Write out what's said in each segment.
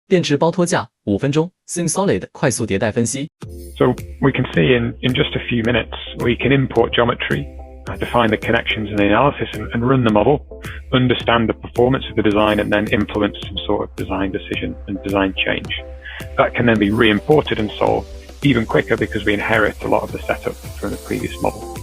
电池包托架5分钟 SimSolid 快速迭代分析。So we can see in just a few minutes, we can import geometry, define the connections and the analysis and run the model, understand the performance of the design and then implement some sort of design decision and design change. That can then be re-imported and solved even quicker because we inherit a lot of the setup from the previous model.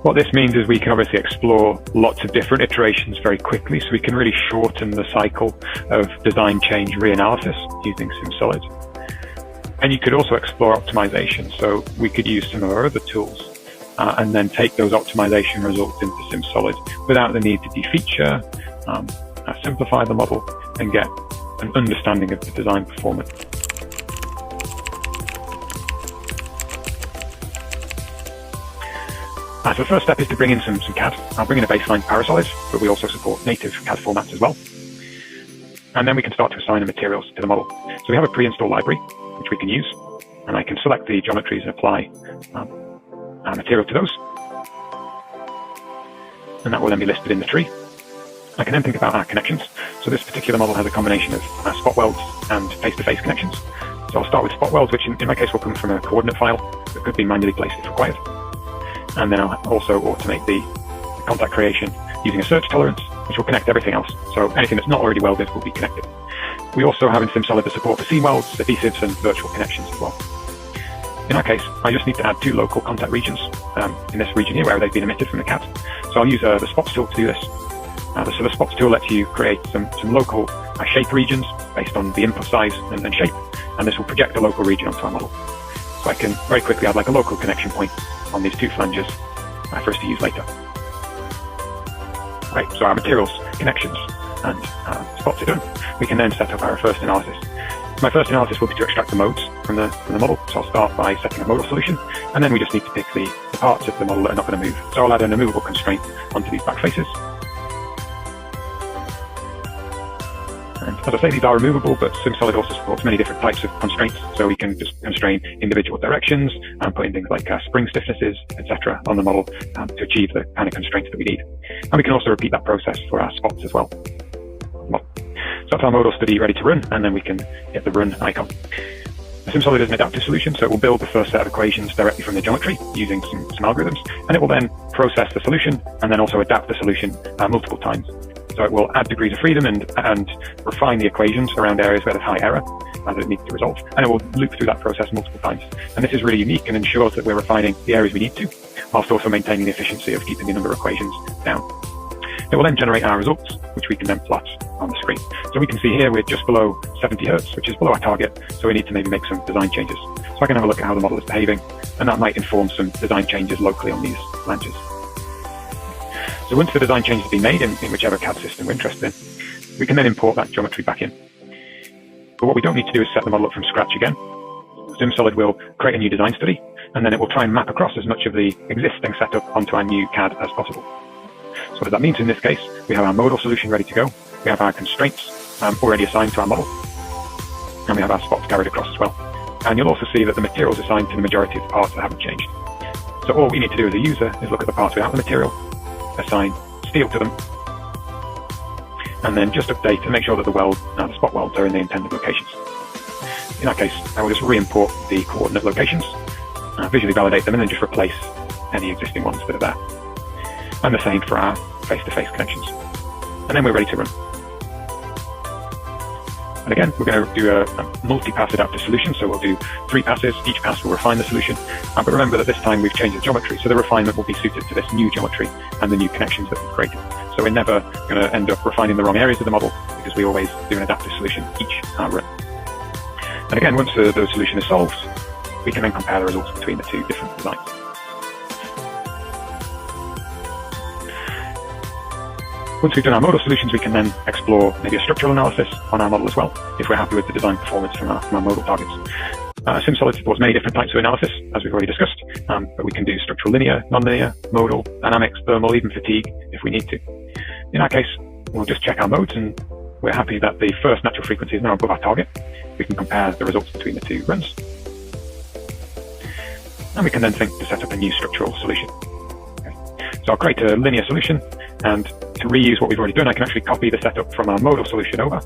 What this means is we can obviously explore lots of different iterations very quickly, so we can really shorten the cycle of design change reanalysis using SimSolid. And you could also explore optimization, so we could use some of our other tools and then take those optimization results into SimSolid without the need to defeature, simplify the model, and get an understanding of the design performance. So the first step is to bring in some CAD. I'll bring in a baseline ParaSolid, but we also support native CAD formats as well. And then we can start to assign the materials to the model. So we have a pre-installed library, which we can use, and I can select the geometries and apply material to those. And that will then be listed in the tree. I can then think about our connections. So this particular model has a combination of spot welds and face-to-face connections. So I'll start with spot welds, which in my case will come from a coordinate file that could be manually placed if required. And then I'll also automate the contact creation using a search tolerance, which will connect everything else. So anything that's not already welded will be connected. We also have in SimSolid the support for seam welds, adhesives, and virtual connections as well. In our case, I just need to add 2 local contact regions in this region here where they've been emitted from the CAD. So I'll use the spots tool to do this. So the spots tool lets you create some local shape regions based on the input size and shape, and this will project a local region onto our model. So I can very quickly add like a local connection point on these 2 flanges for us to use later. Right, so our materials, connections, and spots are done. We can then set up our first analysis. My first analysis will be to extract the modes from the model. So I'll start by setting a modal solution, and then we just need to pick the parts of the model that are not going to move. So I'll add an immovable constraint onto these back faces. And as I say, these are removable, but SimSolid also supports many different types of constraints. So we can just constrain individual directions and put in things like spring stiffnesses, etc. on the model to achieve the kind of constraints that we need. And we can also repeat that process for our spots as well. So that's our modal study ready to run, and then we can hit the run icon. SimSolid is an adaptive solution, so it will build the first set of equations directly from the geometry using some algorithms, and it will then process the solution and then also adapt the solution multiple times. So it will add degrees of freedom and refine the equations around areas where there's high error that it needs to resolve, and it will loop through that process multiple times. And this is really unique and ensures that we're refining the areas we need to, whilst also maintaining the efficiency of keeping the number of equations down. It will then generate our results, which we can then plot on the screen. So we can see here we're just below 70 Hertz, which is below our target, so we need to maybe make some design changes. So I can have a look at how the model is behaving, and that might inform some design changes locally on these flanges. So once the design change has been made in whichever CAD system we're interested in, we can then import that geometry back in. But what we don't need to do is set the model up from scratch again. SimSolid will create a new design study, and then it will try and map across as much of the existing setup onto our new CAD as possible. So what that means in this case, we have our modal solution ready to go, we have our constraints already assigned to our model, and we have our spots carried across as well. And you'll also see that the material is assigned to the majority of the parts that haven't changed. So all we need to do as a user is look at the parts without the material, assign steel to them, and then just update and make sure that the spot welds are in the intended locations. In our case, I will just re-import the coordinate locations, visually validate them, and then just replace any existing ones that are there. And the same for our face-to-face connections. And then we're ready to run. And again, we're going to do a multi-pass adaptive solution, so we'll do 3 passes. Each pass will refine the solution. But remember that this time we've changed the geometry, so the refinement will be suited to this new geometry and the new connections that we've created. So we're never going to end up refining the wrong areas of the model, because we always do an adaptive solution each run. And again, once the solution is solved, we can then compare the results between the 2 different designs. Once we've done our modal solutions, we can then explore maybe a structural analysis on our model as well, if we're happy with the design performance from our modal targets. SimSolid supports many different types of analysis, as we've already discussed, but we can do structural linear, non-linear, modal, dynamics, thermal, even fatigue, if we need to. In our case, we'll just check our modes, and we're happy that the first natural frequency is now above our target. We can compare the results between the 2 runs. And we can then think to set up a new structural solution. So I'll create a linear solution, and to reuse what we've already done, I can actually copy the setup from our modal solution over,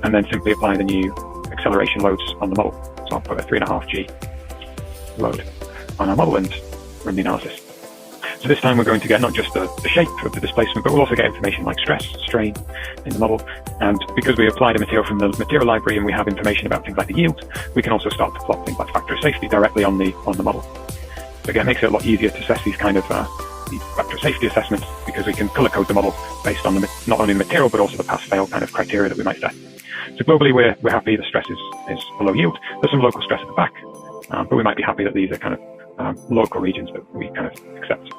and then simply apply the new acceleration loads on the model. So I'll put a 3.5G load on our model and run the analysis. So this time we're going to get not just the shape of the displacement, but we'll also get information like stress, strain in the model. And because we applied a material from the material library and we have information about things like the yield, we can also start to plot things like factor of safety directly on the model. So again, it makes it a lot easier to assess these kind of these factor of safety assessments, because we can color code the model based on not only the material but also the pass-fail kind of criteria that we might set. So globally, we're happy the stress is below yield. There's some local stress at the back, but we might be happy that these are kind of local regions that we kind of accept.